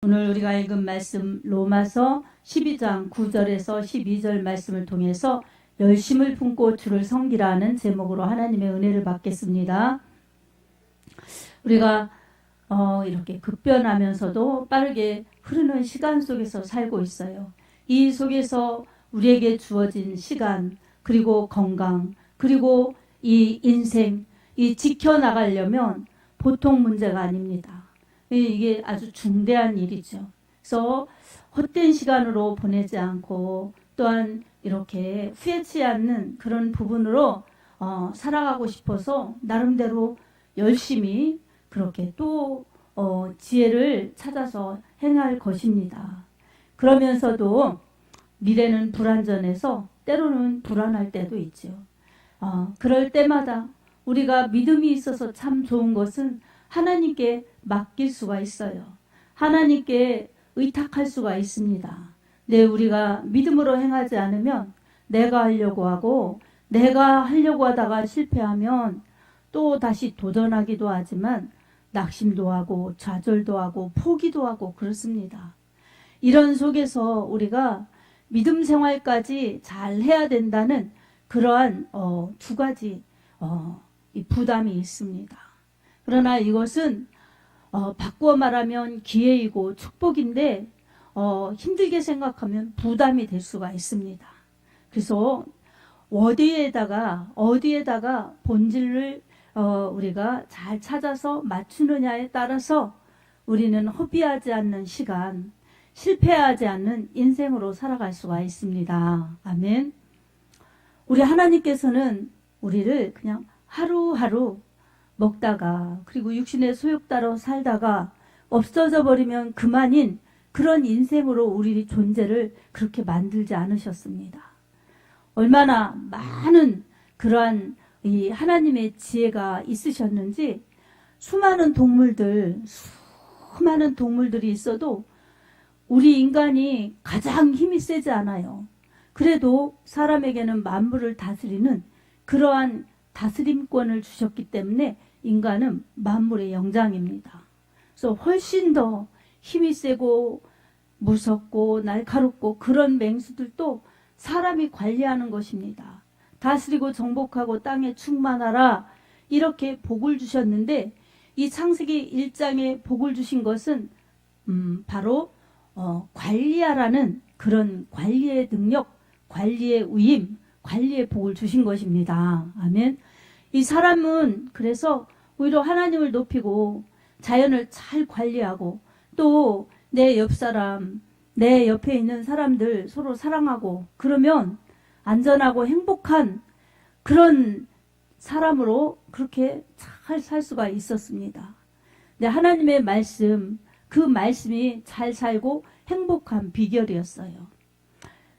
오늘 우리가 읽은 말씀 로마서 12장 9절에서 12절 말씀을 통해서 열심을 품고 주를 섬기라는 제목으로 하나님의 은혜를 받겠습니다. 우리가 이렇게 급변하면서도 빠르게 흐르는 시간 속에서 살고 있어요. 이 속에서 우리에게 주어진 시간, 그리고 건강, 그리고 이 인생, 이 지켜나가려면 보통 문제가 아닙니다. 이게 아주 중대한 일이죠. 그래서 헛된 시간으로 보내지 않고 또한 이렇게 후회치 않는 그런 부분으로 살아가고 싶어서 나름대로 열심히 그렇게 또 지혜를 찾아서 행할 것입니다. 그러면서도 미래는 불안전해서 때로는 불안할 때도 있죠. 그럴 때마다 우리가 믿음이 있어서 참 좋은 것은 하나님께 맡길 수가 있어요. 하나님께 의탁할 수가 있습니다. 네, 우리가 믿음으로 행하지 않으면 내가 하려고 하다가 실패하면 또 다시 도전하기도 하지만 낙심도 하고 좌절도 하고 포기도 하고 그렇습니다. 이런 속에서 우리가 믿음 생활까지 잘 해야 된다는 그러한 두 가지 이 부담이 있습니다. 그러나 이것은 바꾸어 말하면 기회이고 축복인데 힘들게 생각하면 부담이 될 수가 있습니다. 그래서 어디에다가 본질을 우리가 잘 찾아서 맞추느냐에 따라서 우리는 허비하지 않는 시간, 실패하지 않는 인생으로 살아갈 수가 있습니다. 아멘. 우리 하나님께서는 우리를 그냥 하루하루 먹다가 그리고 육신의 소욕 따라 살다가 없어져 버리면 그만인 그런 인생으로 우리 존재를 그렇게 만들지 않으셨습니다. 얼마나 많은 그러한 이 하나님의 지혜가 있으셨는지 수많은 동물들이 있어도 우리 인간이 가장 힘이 세지 않아요. 그래도 사람에게는 만물을 다스리는 그러한 다스림권을 주셨기 때문에 인간은 만물의 영장입니다. 그래서 훨씬 더 힘이 세고 무섭고 날카롭고 그런 맹수들도 사람이 관리하는 것입니다. 다스리고 정복하고 땅에 충만하라 이렇게 복을 주셨는데 이 창세기 1장에 복을 주신 것은 바로 관리하라는 그런 관리의 능력, 관리의 위임, 관리의 복을 주신 것입니다. 아멘. 이 사람은 그래서 오히려 하나님을 높이고 자연을 잘 관리하고 또 내 옆 사람, 내 옆에 있는 사람들 서로 사랑하고 그러면 안전하고 행복한 그런 사람으로 그렇게 잘 살 수가 있었습니다. 네, 하나님의 말씀, 그 말씀이 잘 살고 행복한 비결이었어요.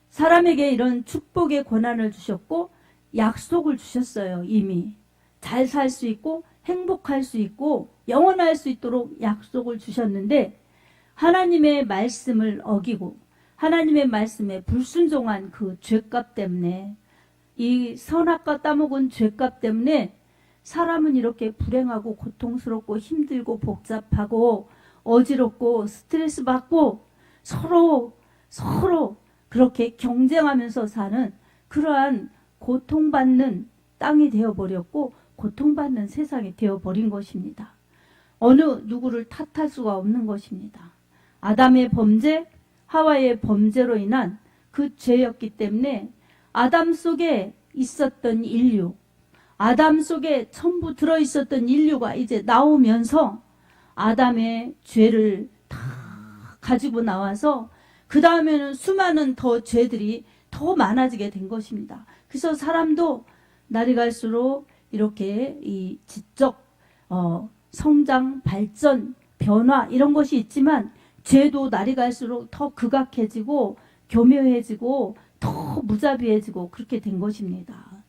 사람에게 이런 축복의 권한을 주셨고 약속을 주셨어요. 이미 잘 살 수 있고 행복할 수 있고 영원할 수 있도록 약속을 주셨는데 하나님의 말씀을 어기고 하나님의 말씀에 불순종한 그 죄값 때문에 이 선악과 따먹은 죄값 때문에 사람은 이렇게 불행하고 고통스럽고 힘들고 복잡하고 어지럽고 스트레스 받고 서로 그렇게 경쟁하면서 사는 그러한 고통받는 땅이 되어버렸고 고통받는 세상이 되어버린 것입니다. 어느 누구를 탓할 수가 없는 것입니다. 아담의 범죄, 하와의 범죄로 인한 그 죄였기 때문에 아담 속에 있었던 인류, 아담 속에 전부 들어있었던 인류가 이제 나오면서 아담의 죄를 다 가지고 나와서 그 다음에는 수많은 더 죄들이 더 많아지게 된 것입니다. 그래서 사람도 날이 갈수록 이렇게 이 지적 성장, 발전, 변화 이런 것이 있지만 죄도 날이 갈수록 더 극악해지고 교묘해지고 더 무자비해지고 그렇게 된 것입니다.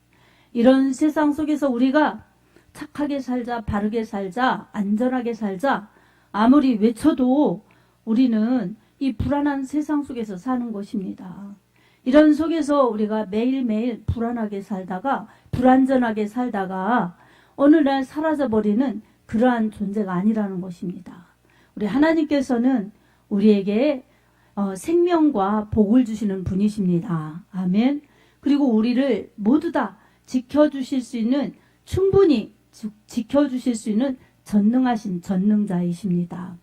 이런 세상 속에서 우리가 착하게 살자, 바르게 살자, 안전하게 살자 아무리 외쳐도 우리는 이 불안한 세상 속에서 사는 것입니다. 이런 속에서 우리가 매일매일 불안하게 살다가 불안전하게 살다가 어느 날 사라져버리는 그러한 존재가 아니라는 것입니다. 우리 하나님께서는 우리에게 생명과 복을 주시는 분이십니다. 아멘. 그리고 우리를 모두 다 지켜주실 수 있는, 충분히 지켜주실 수 있는 전능하신 전능자이십니다.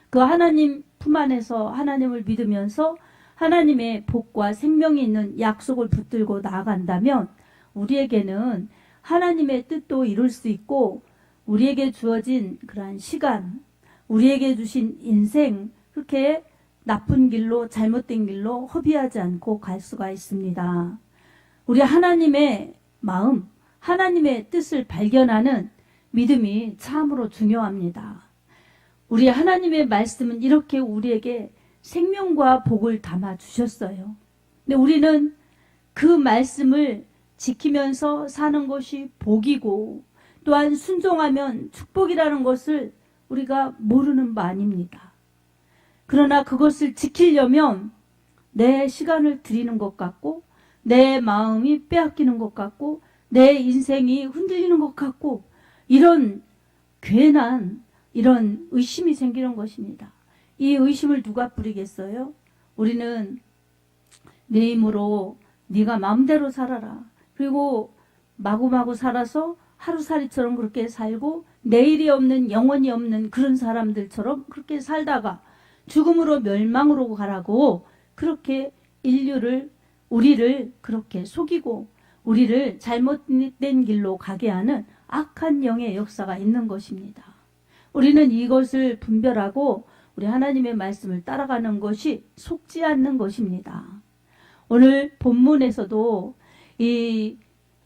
그 하나님 품 안에서 하나님을 믿으면서 하나님의 복과 생명이 있는 약속을 붙들고 나아간다면 우리에게는 하나님의 뜻도 이룰 수 있고, 우리에게 주어진 그러한 시간, 우리에게 주신 인생, 그렇게 나쁜 길로, 잘못된 길로 허비하지 않고 갈 수가 있습니다. 우리 하나님의 마음, 하나님의 뜻을 발견하는 믿음이 참으로 중요합니다. 우리 하나님의 말씀은 이렇게 우리에게 생명과 복을 담아 주셨어요. 근데 우리는 그 말씀을 지키면서 사는 것이 복이고, 또한 순종하면 축복이라는 것을 우리가 모르는 바 아닙니다. 그러나 그것을 지키려면 내 시간을 드리는 것 같고, 내 마음이 빼앗기는 것 같고, 내 인생이 흔들리는 것 같고, 이런 괜한 이런 의심이 생기는 것입니다. 이 의심을 누가 뿌리겠어요? 우리는 내 힘으로 네가 마음대로 살아라. 그리고 마구마구 살아서 하루살이처럼 그렇게 살고, 내일이 없는, 영원이 없는 그런 사람들처럼 그렇게 살다가 죽음으로 멸망으로 가라고 그렇게 우리를 그렇게 속이고 우리를 잘못된 길로 가게 하는 악한 영의 역사가 있는 것입니다. 우리는 이것을 분별하고 우리 하나님의 말씀을 따라가는 것이 속지 않는 것입니다. 오늘 본문에서도 이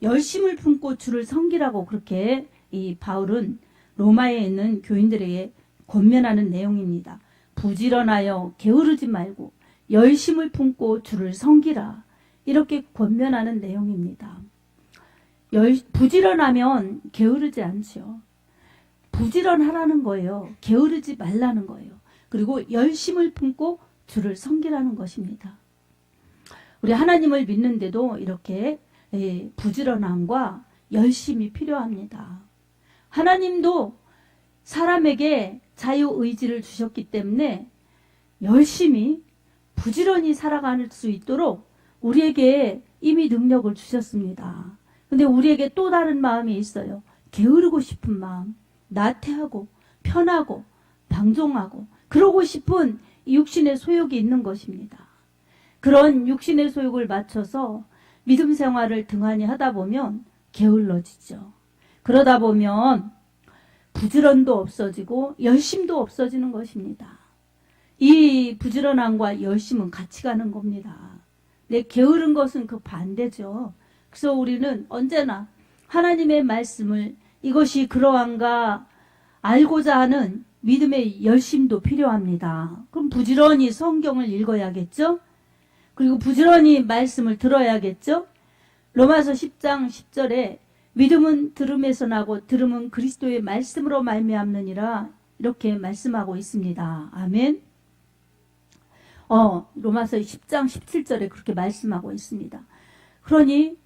열심을 품고 주를 섬기라고 그렇게 이 바울은 로마에 있는 교인들에게 권면하는 내용입니다. 부지런하여 게으르지 말고 열심을 품고 주를 섬기라, 이렇게 권면하는 내용입니다. 부지런하면 게으르지 않죠. 부지런하라는 거예요. 게으르지 말라는 거예요. 그리고 열심을 품고 주를 섬기라는 것입니다. 우리 하나님을 믿는데도 이렇게 부지런함과 열심이 필요합니다. 하나님도 사람에게 자유의지를 주셨기 때문에 열심히 부지런히 살아갈 수 있도록 우리에게 이미 능력을 주셨습니다. 근데 우리에게 또 다른 마음이 있어요. 게으르고 싶은 마음, 나태하고 편하고 방종하고 그러고 싶은 육신의 소욕이 있는 것입니다. 그런 육신의 소욕을 맞춰서 믿음 생활을 등한히 하다 보면 게을러지죠. 그러다 보면 부지런도 없어지고 열심도 없어지는 것입니다. 이 부지런함과 열심은 같이 가는 겁니다. 내 게으른 것은 그 반대죠. 그래서 우리는 언제나 하나님의 말씀을 이것이 그러한가 알고자 하는 믿음의 열심도 필요합니다. 그럼 부지런히 성경을 읽어야겠죠? 그리고 부지런히 말씀을 들어야겠죠? 로마서 10장 10절에 믿음은 들음에서 나고 들음은 그리스도의 말씀으로 말미암느니라, 이렇게 말씀하고 있습니다. 아멘. 로마서 10장 17절에 그렇게 말씀하고 있습니다. 그러니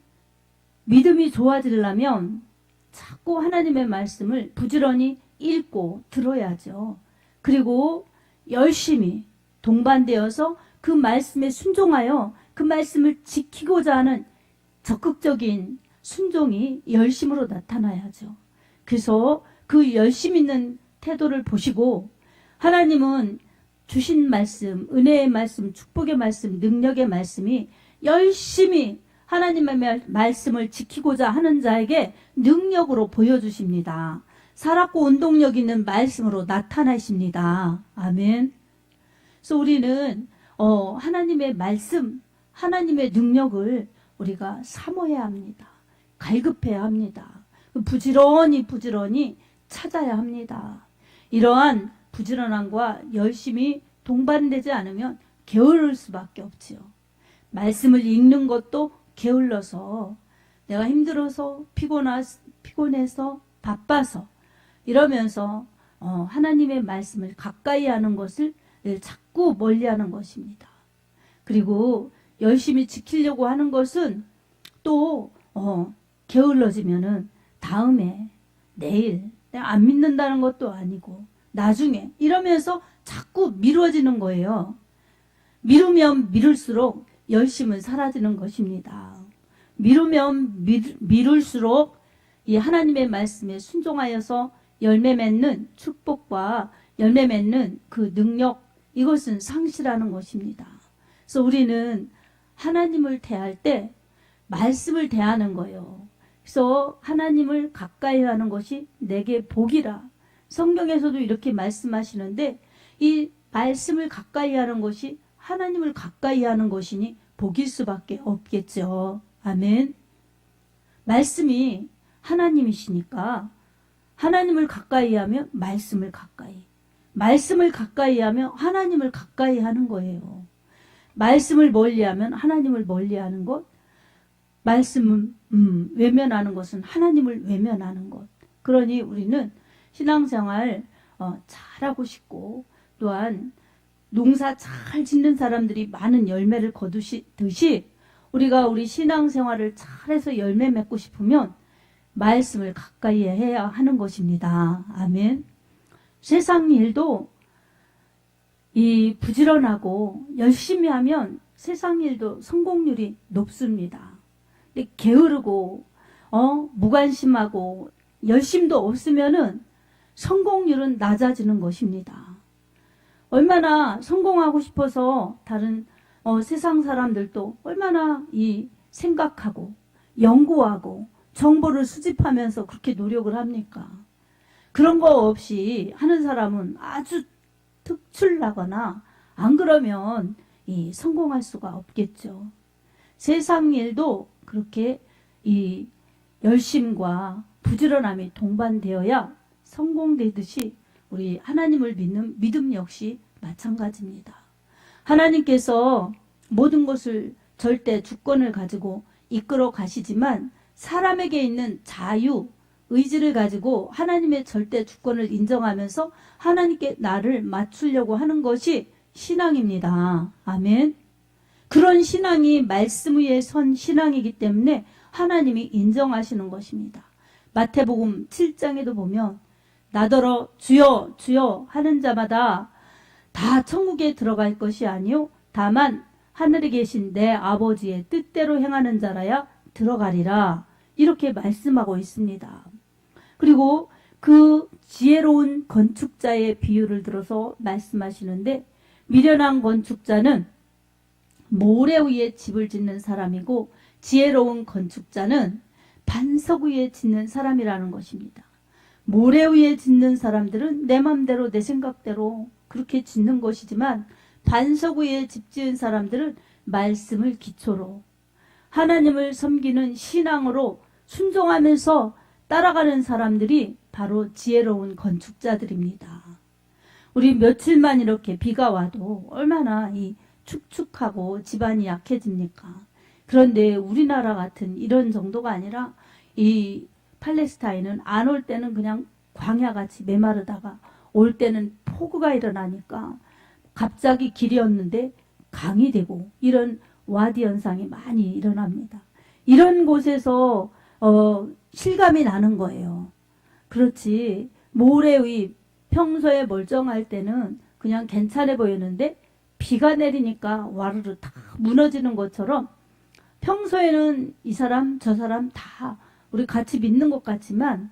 믿음이 좋아지려면 자꾸 하나님의 말씀을 부지런히 읽고 들어야죠. 그리고 열심히 동반되어서 그 말씀에 순종하여 그 말씀을 지키고자 하는 적극적인 순종이 열심으로 나타나야죠. 그래서 그 열심 있는 태도를 보시고 하나님은 주신 말씀, 은혜의 말씀, 축복의 말씀, 능력의 말씀이 열심히 하나님의 말씀을 지키고자 하는 자에게 능력으로 보여주십니다. 살았고 운동력 있는 말씀으로 나타나십니다. 아멘. 그래서 우리는 하나님의 말씀, 하나님의 능력을 우리가 사모해야 합니다. 갈급해야 합니다. 부지런히 찾아야 합니다. 이러한 부지런함과 열심이 동반되지 않으면 게으를 수밖에 없지요. 말씀을 읽는 것도 게을러서 내가 힘들어서 피곤해서 바빠서 이러면서 하나님의 말씀을 가까이 하는 것을 자꾸 멀리하는 것입니다. 그리고 열심히 지키려고 하는 것은 또 게을러지면은 다음에 내일 내가 안 믿는다는 것도 아니고 나중에 이러면서 자꾸 미뤄지는 거예요. 미루면 미룰수록 열심은 사라지는 것입니다. 미루면 미룰수록 이 하나님의 말씀에 순종하여서 열매 맺는 축복과 열매 맺는 그 능력, 이것은 상실하는 것입니다. 그래서 우리는 하나님을 대할 때 말씀을 대하는 거예요. 그래서 하나님을 가까이 하는 것이 내게 복이라. 성경에서도 이렇게 말씀하시는데 이 말씀을 가까이 하는 것이 하나님을 가까이 하는 것이니 복일 수밖에 없겠죠. 아멘. 말씀이 하나님이시니까 하나님을 가까이 하면 말씀을 가까이, 말씀을 가까이 하면 하나님을 가까이 하는 거예요. 말씀을 멀리하면 하나님을 멀리하는 것, 말씀을 외면하는 것은 하나님을 외면하는 것. 그러니 우리는 신앙생활 잘하고 싶고 또한 농사 잘 짓는 사람들이 많은 열매를 거두시듯이 우리가 우리 신앙생활을 잘해서 열매 맺고 싶으면 말씀을 가까이 해야 하는 것입니다. 아멘. 세상 일도 이 부지런하고 열심히 하면 세상 일도 성공률이 높습니다. 근데 게으르고 무관심하고 열심도 없으면은 성공률은 낮아지는 것입니다. 얼마나 성공하고 싶어서 다른 세상 사람들도 얼마나 이 생각하고 연구하고 정보를 수집하면서 그렇게 노력을 합니까? 그런 거 없이 하는 사람은 아주 특출나거나 안 그러면 이 성공할 수가 없겠죠. 세상 일도 그렇게 이 열심과 부지런함이 동반되어야 성공되듯이 우리 하나님을 믿는 믿음 역시 마찬가지입니다. 하나님께서 모든 것을 절대 주권을 가지고 이끌어 가시지만 사람에게 있는 자유, 의지를 가지고 하나님의 절대 주권을 인정하면서 하나님께 나를 맞추려고 하는 것이 신앙입니다. 아멘. 그런 신앙이 말씀 위에 선 신앙이기 때문에 하나님이 인정하시는 것입니다. 마태복음 7장에도 보면 나더러 주여 주여 하는 자마다 다 천국에 들어갈 것이 아니요 다만 하늘에 계신 내 아버지의 뜻대로 행하는 자라야 들어가리라. 이렇게 말씀하고 있습니다. 그리고 그 지혜로운 건축자의 비유를 들어서 말씀하시는데 미련한 건축자는 모래 위에 집을 짓는 사람이고 지혜로운 건축자는 반석 위에 짓는 사람이라는 것입니다. 모래 위에 짓는 사람들은 내 맘대로 내 생각대로 그렇게 짓는 것이지만 반석 위에 집 지은 사람들은 말씀을 기초로 하나님을 섬기는 신앙으로 순종하면서 따라가는 사람들이 바로 지혜로운 건축자들입니다. 우리 며칠만 이렇게 비가 와도 얼마나 이 축축하고 집안이 약해집니까? 그런데 우리나라 같은 이런 정도가 아니라 이 팔레스타인은 안 올 때는 그냥 광야같이 메마르다가 올 때는 폭우가 일어나니까 갑자기 길이었는데 강이 되고 이런 와디 현상이 많이 일어납니다. 이런 곳에서 실감이 나는 거예요. 그렇지 모래 위 평소에 멀쩡할 때는 그냥 괜찮아 보이는데 비가 내리니까 와르르 다 무너지는 것처럼 평소에는 이 사람 저 사람 다 우리 같이 믿는 것 같지만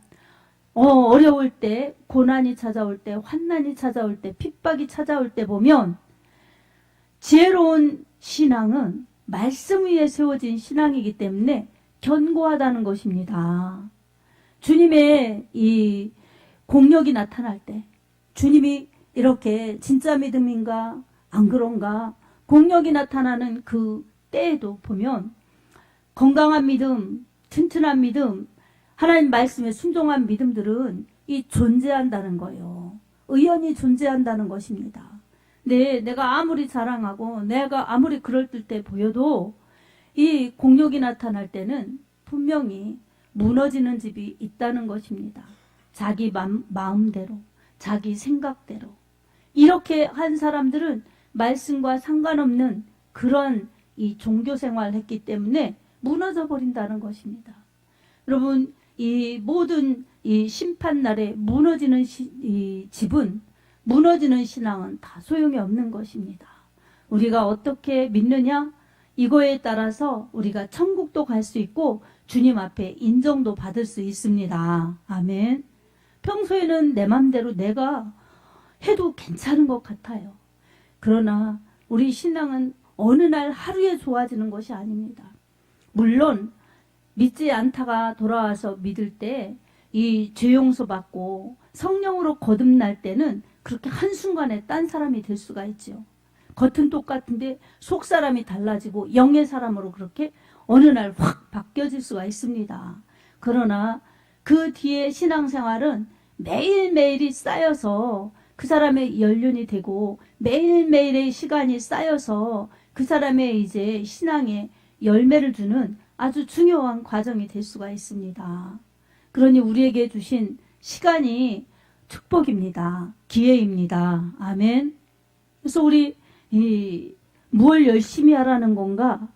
어려울 때 고난이 찾아올 때 환난이 찾아올 때 핍박이 찾아올 때 보면 지혜로운 신앙은 말씀 위에 세워진 신앙이기 때문에 견고하다는 것입니다. 주님의 이 공력이 나타날 때 주님이 이렇게 진짜 믿음인가 안 그런가 공력이 나타나는 그 때에도 보면 건강한 믿음, 튼튼한 믿음, 하나님 말씀에 순종한 믿음들은 이 존재한다는 거예요. 의연히 존재한다는 것입니다. 네, 내가 아무리 자랑하고 내가 아무리 그럴듯해 보여도 이 공력이 나타날 때는 분명히 무너지는 집이 있다는 것입니다. 자기 마음대로, 자기 생각대로. 이렇게 한 사람들은 말씀과 상관없는 그런 이 종교 생활을 했기 때문에 무너져 버린다는 것입니다. 여러분, 이 모든 이 심판날에 무너지는 이 집은 무너지는 신앙은 다 소용이 없는 것입니다. 우리가 어떻게 믿느냐? 이거에 따라서 우리가 천국도 갈 수 있고 주님 앞에 인정도 받을 수 있습니다. 아멘. 평소에는 내 맘대로 내가 해도 괜찮은 것 같아요. 그러나 우리 신앙은 어느 날 하루에 좋아지는 것이 아닙니다. 물론 믿지 않다가 돌아와서 믿을 때 이 죄 용서 받고 성령으로 거듭날 때는 그렇게 한순간에 딴 사람이 될 수가 있죠. 겉은 똑같은데 속 사람이 달라지고 영의 사람으로 그렇게 어느 날 확 바뀌어질 수가 있습니다. 그러나 그 뒤에 신앙생활은 매일매일이 쌓여서 그 사람의 연륜이 되고 매일매일의 시간이 쌓여서 그 사람의 이제 신앙에 열매를 주는 아주 중요한 과정이 될 수가 있습니다. 그러니 우리에게 주신 시간이 축복입니다. 기회입니다. 아멘. 그래서 우리 뭘 열심히 하라는 건가?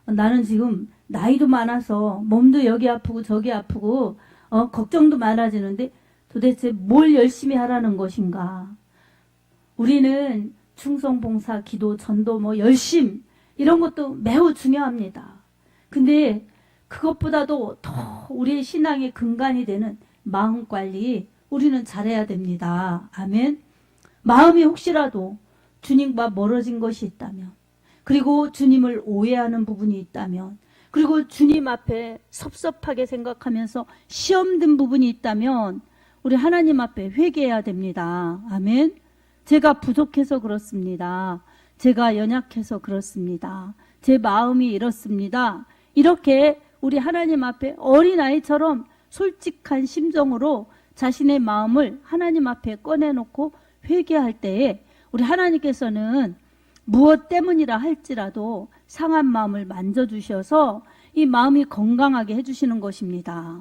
나는 지금 나이도 많아서 몸도 여기 아프고 저기 아프고 걱정도 많아지는데 도대체 뭘 열심히 하라는 것인가? 우리는 충성, 봉사, 기도, 전도, 열심 이런 것도 매우 중요합니다. 근데 그것보다도 더 우리의 신앙의 근간이 되는 마음 관리 우리는 잘해야 됩니다. 아멘. 마음이 혹시라도 주님과 멀어진 것이 있다면, 그리고 주님을 오해하는 부분이 있다면, 그리고 주님 앞에 섭섭하게 생각하면서 시험 든 부분이 있다면 우리 하나님 앞에 회개해야 됩니다. 아멘. 제가 부족해서 그렇습니다. 제가 연약해서 그렇습니다. 제 마음이 이렇습니다. 이렇게 우리 하나님 앞에 어린아이처럼 솔직한 심정으로 자신의 마음을 하나님 앞에 꺼내놓고 회개할 때에 우리 하나님께서는 무엇 때문이라 할지라도 상한 마음을 만져주셔서 이 마음이 건강하게 해주시는 것입니다.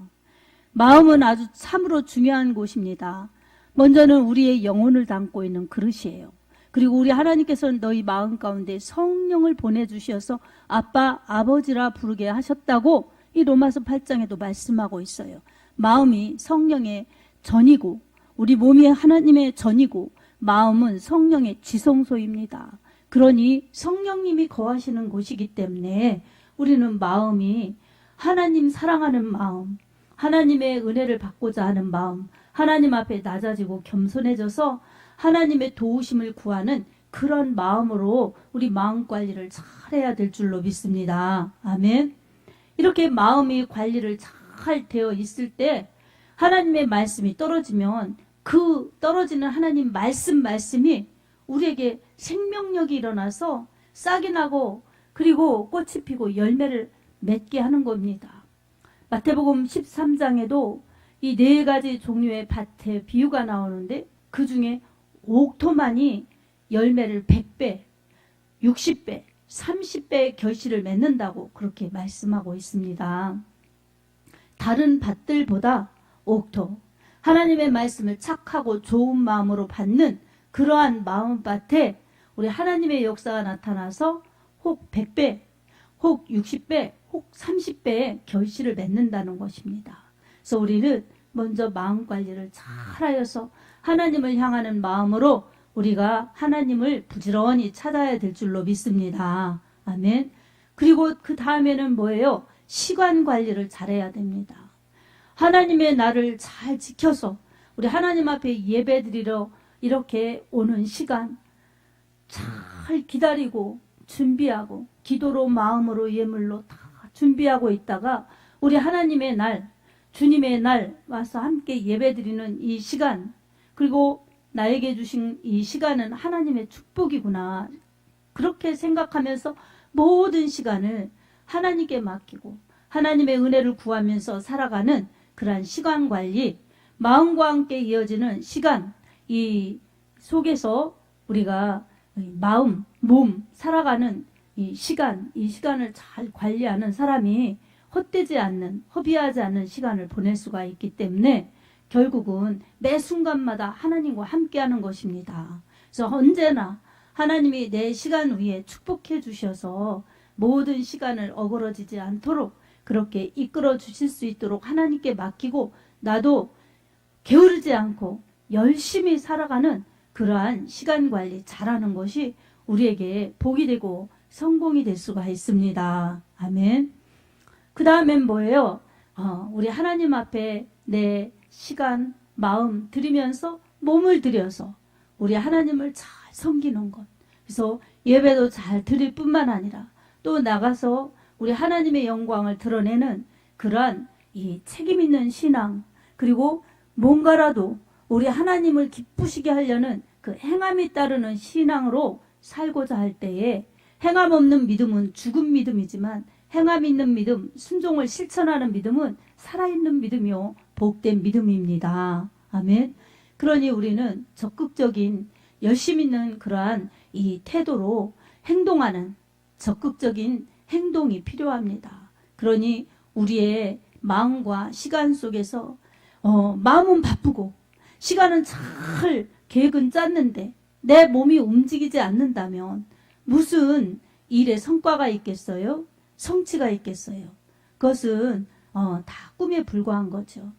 마음은 아주 참으로 중요한 곳입니다. 먼저는 우리의 영혼을 담고 있는 그릇이에요. 그리고 우리 하나님께서는 너희 마음 가운데 성령을 보내주셔서 아빠, 아버지라 부르게 하셨다고 이 로마서 8장에도 말씀하고 있어요. 마음이 성령의 전이고 우리 몸이 하나님의 전이고 마음은 성령의 지성소입니다. 그러니 성령님이 거하시는 곳이기 때문에 우리는 마음이 하나님 사랑하는 마음, 하나님의 은혜를 받고자 하는 마음, 하나님 앞에 낮아지고 겸손해져서 하나님의 도우심을 구하는 그런 마음으로 우리 마음 관리를 잘해야 될 줄로 믿습니다. 아멘. 이렇게 마음이 관리를 잘 되어 있을 때 하나님의 말씀이 떨어지면 그 떨어지는 하나님 말씀이 우리에게 생명력이 일어나서 싹이 나고 그리고 꽃이 피고 열매를 맺게 하는 겁니다. 마태복음 13장에도 이 4가지 종류의 밭의 비유가 나오는데 그 중에 옥토만이 열매를 100배, 60배, 30배의 결실을 맺는다고 그렇게 말씀하고 있습니다. 다른 밭들보다 옥토, 하나님의 말씀을 착하고 좋은 마음으로 받는 그러한 마음밭에 우리 하나님의 역사가 나타나서 혹 100배, 혹 60배, 혹 30배의 결실을 맺는다는 것입니다. 그래서 우리는 먼저 마음 관리를 잘하여서 하나님을 향하는 마음으로 우리가 하나님을 부지런히 찾아야 될 줄로 믿습니다. 아멘. 그리고 그 다음에는 뭐예요? 시간 관리를 잘해야 됩니다. 하나님의 날을 잘 지켜서 우리 하나님 앞에 예배드리러 이렇게 오는 시간 잘 기다리고 준비하고 기도로 마음으로 예물로 다 준비하고 있다가 우리 하나님의 날, 주님의 날 와서 함께 예배드리는 이 시간, 그리고 나에게 주신 이 시간은 하나님의 축복이구나, 그렇게 생각하면서 모든 시간을 하나님께 맡기고 하나님의 은혜를 구하면서 살아가는 그러한 시간 관리, 마음과 함께 이어지는 시간, 이 속에서 우리가 마음, 몸 살아가는 이 시간을 잘 관리하는 사람이 헛되지 않는, 허비하지 않는 시간을 보낼 수가 있기 때문에 결국은 매 순간마다 하나님과 함께하는 것입니다. 그래서 언제나 하나님이 내 시간 위에 축복해 주셔서 모든 시간을 어그러지지 않도록 그렇게 이끌어 주실 수 있도록 하나님께 맡기고 나도 게으르지 않고 열심히 살아가는 그러한 시간 관리 잘하는 것이 우리에게 복이 되고 성공이 될 수가 있습니다. 아멘. 그 다음엔 뭐예요? 우리 하나님 앞에 내 시간, 마음 들이면서 몸을 들여서 우리 하나님을 잘 섬기는 것. 그래서 예배도 잘 드릴 뿐만 아니라 또 나가서 우리 하나님의 영광을 드러내는 그러한 이 책임 있는 신앙, 그리고 뭔가라도 우리 하나님을 기쁘시게 하려는 그 행함이 따르는 신앙으로 살고자 할 때에, 행함 없는 믿음은 죽은 믿음이지만 행함 있는 믿음, 순종을 실천하는 믿음은 살아있는 믿음이요 복된 믿음입니다. 아멘. 그러니 우리는 적극적인 열심 있는 그러한 이 태도로 행동하는 적극적인 행동이 필요합니다. 그러니 우리의 마음과 시간 속에서 마음은 바쁘고 시간은 잘 계획은 짰는데 내 몸이 움직이지 않는다면 무슨 일에 성과가 있겠어요? 성취가 있겠어요? 그것은 다 꿈에 불과한 거죠.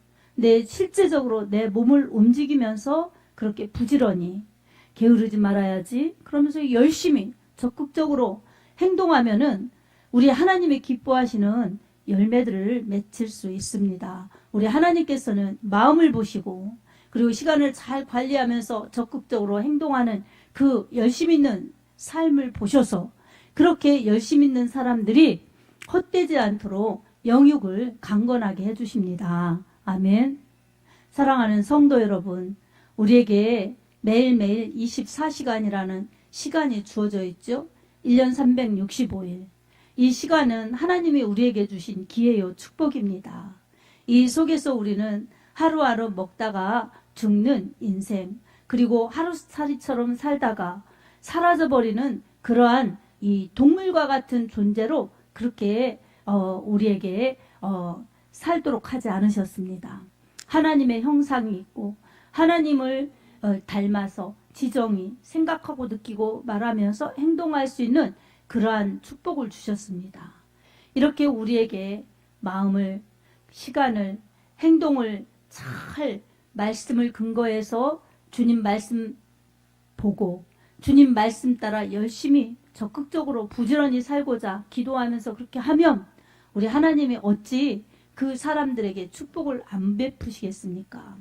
실제적으로 내 몸을 움직이면서 그렇게 부지런히 게으르지 말아야지, 그러면서 열심히 적극적으로 행동하면은 우리 하나님이 기뻐하시는 열매들을 맺을 수 있습니다. 우리 하나님께서는 마음을 보시고 그리고 시간을 잘 관리하면서 적극적으로 행동하는 그 열심 있는 삶을 보셔서 그렇게 열심 있는 사람들이 헛되지 않도록 영육을 강건하게 해주십니다. 아멘. 사랑하는 성도 여러분, 우리에게 매일매일 24시간이라는 시간이 주어져 있죠. 1년 365일. 이 시간은 하나님이 우리에게 주신 기회요 축복입니다. 이 속에서 우리는 하루하루 먹다가 죽는 인생, 그리고 하루살이처럼 살다가 사라져버리는 그러한 이 동물과 같은 존재로 그렇게 우리에게 살도록 하지 않으셨습니다. 하나님의 형상이 있고 하나님을 닮아서 지정이 생각하고 느끼고 말하면서 행동할 수 있는 그러한 축복을 주셨습니다. 이렇게 우리에게 마음을, 시간을, 행동을 잘 말씀을 근거해서 주님 말씀 보고 주님 말씀 따라 열심히 적극적으로 부지런히 살고자 기도하면서 그렇게 하면 우리 하나님이 어찌 그 사람들에게 축복을 안 베푸시겠습니까?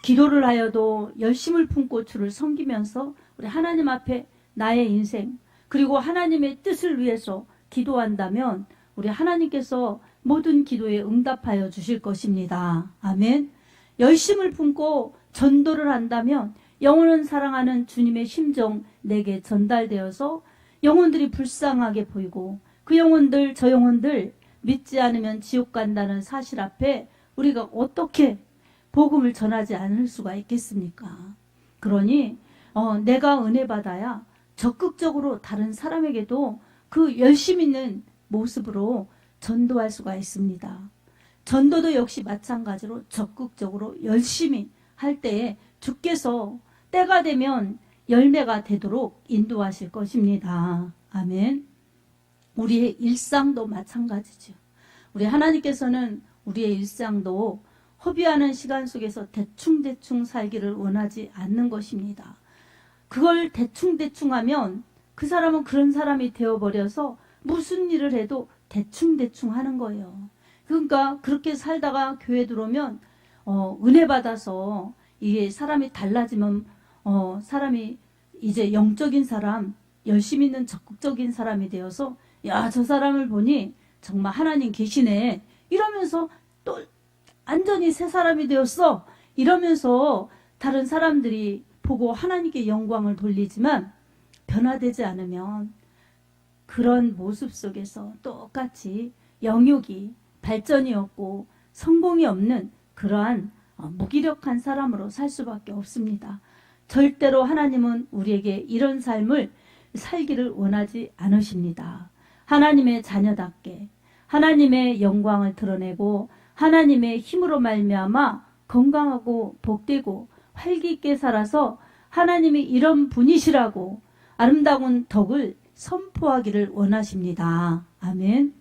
기도를 하여도 열심을 품고 주를 섬기면서 우리 하나님 앞에 나의 인생 그리고 하나님의 뜻을 위해서 기도한다면 우리 하나님께서 모든 기도에 응답하여 주실 것입니다. 아멘. 열심을 품고 전도를 한다면 영혼을 사랑하는 주님의 심정 내게 전달되어서 영혼들이 불쌍하게 보이고 그 영혼들 저 영혼들 믿지 않으면 지옥 간다는 사실 앞에 우리가 어떻게 복음을 전하지 않을 수가 있겠습니까? 그러니 내가 은혜 받아야 적극적으로 다른 사람에게도 그 열심 있는 모습으로 전도할 수가 있습니다. 전도도 역시 마찬가지로 적극적으로 열심히 할 때에 주께서 때가 되면 열매가 되도록 인도하실 것입니다. 아멘. 우리의 일상도 마찬가지죠. 우리 하나님께서는 우리의 일상도 허비하는 시간 속에서 대충대충 살기를 원하지 않는 것입니다. 그걸 대충대충 하면 그 사람은 그런 사람이 되어버려서 무슨 일을 해도 대충대충 하는 거예요. 그러니까 그렇게 살다가 교회 들어오면 은혜 받아서 이게 사람이 달라지면 사람이 이제 영적인 사람, 열심 있는 적극적인 사람이 되어서 야, 저 사람을 보니 정말 하나님 계시네 이러면서 또 완전히 새 사람이 되었어 이러면서 다른 사람들이 보고 하나님께 영광을 돌리지만 변화되지 않으면 그런 모습 속에서 똑같이 영육이 발전이 없고 성공이 없는 그러한 무기력한 사람으로 살 수밖에 없습니다. 절대로 하나님은 우리에게 이런 삶을 살기를 원하지 않으십니다. 하나님의 자녀답게 하나님의 영광을 드러내고 하나님의 힘으로 말미암아 건강하고 복되고 활기 있게 살아서 하나님이 이런 분이시라고 아름다운 덕을 선포하기를 원하십니다. 아멘.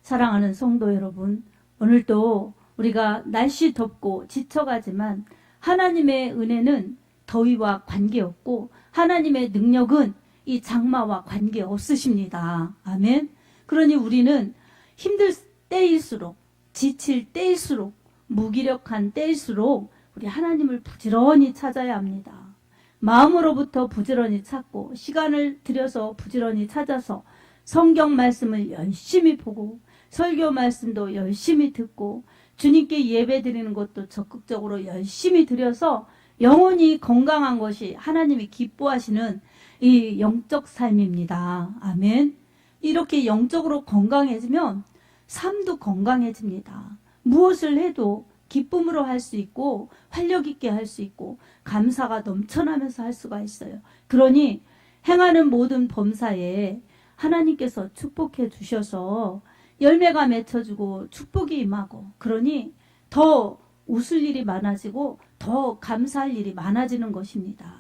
사랑하는 성도 여러분, 오늘도 우리가 날씨 덥고 지쳐가지만 하나님의 은혜는 더위와 관계없고 하나님의 능력은 이 장마와 관계없으십니다. 아멘. 그러니 우리는 힘들 때일수록, 지칠 때일수록, 무기력한 때일수록 우리 하나님을 부지런히 찾아야 합니다. 마음으로부터 부지런히 찾고 시간을 들여서 부지런히 찾아서 성경 말씀을 열심히 보고 설교 말씀도 열심히 듣고 주님께 예배 드리는 것도 적극적으로 열심히 드려서 영혼이 건강한 것이 하나님이 기뻐하시는 이 영적 삶입니다. 아멘. 이렇게 영적으로 건강해지면 삶도 건강해집니다. 무엇을 해도 기쁨으로 할 수 있고 활력 있게 할 수 있고 감사가 넘쳐나면서 할 수가 있어요. 그러니 행하는 모든 범사에 하나님께서 축복해 주셔서 열매가 맺혀지고 축복이 임하고 그러니 더 웃을 일이 많아지고 더 감사할 일이 많아지는 것입니다.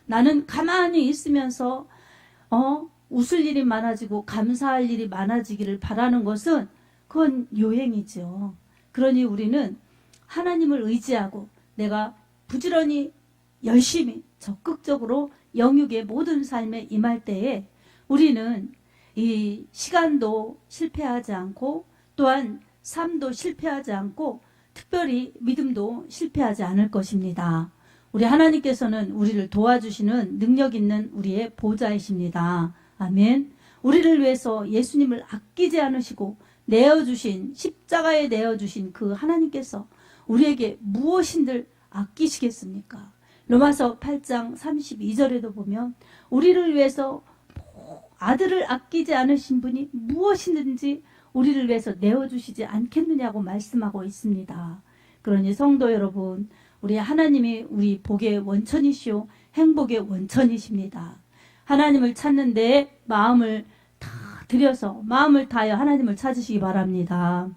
나는 가만히 있으면서 웃을 일이 많아지고 감사할 일이 많아지기를 바라는 것은 그건 요행이죠. 그러니 우리는 하나님을 의지하고 내가 부지런히 열심히 적극적으로 영육의 모든 삶에 임할 때에 우리는 이 시간도 실패하지 않고 또한 삶도 실패하지 않고 특별히 믿음도 실패하지 않을 것입니다. 우리 하나님께서는 우리를 도와주시는 능력 있는 우리의 보좌이십니다. 아멘. 우리를 위해서 예수님을 아끼지 않으시고 내어주신 십자가에 내어주신 그 하나님께서 우리에게 무엇인들 아끼시겠습니까? 로마서 8장 32절에도 보면 우리를 위해서 아들을 아끼지 않으신 분이 무엇이든지 우리를 위해서 내어주시지 않겠느냐고 말씀하고 있습니다. 그러니 성도 여러분, 우리 하나님이 우리 복의 원천이시오 행복의 원천이십니다. 하나님을 찾는데 마음을 다 들여서 마음을 다하여 하나님을 찾으시기 바랍니다.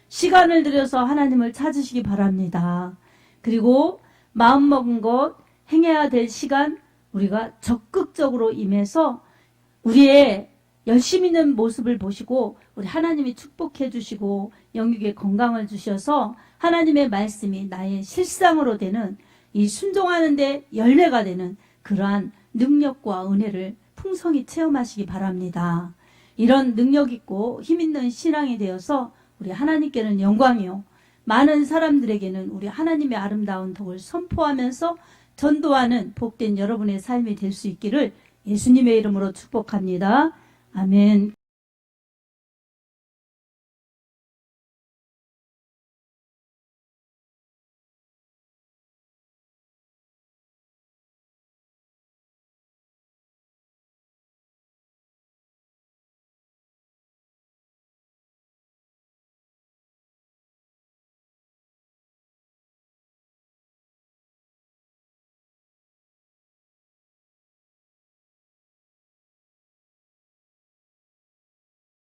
시간을 들여서 하나님을 찾으시기 바랍니다. 그리고 마음먹은 것 행해야 될 시간 우리가 적극적으로 임해서 우리의 열심히 있는 모습을 보시고 우리 하나님이 축복해 주시고 영육의 건강을 주셔서 하나님의 말씀이 나의 실상으로 되는 이 순종하는데 열매가 되는 그러한 능력과 은혜를 풍성히 체험하시기 바랍니다. 이런 능력 있고 힘 있는 신앙이 되어서 우리 하나님께는 영광이요 많은 사람들에게는 우리 하나님의 아름다운 덕을 선포하면서 전도하는 복된 여러분의 삶이 될 수 있기를 예수님의 이름으로 축복합니다. 아멘.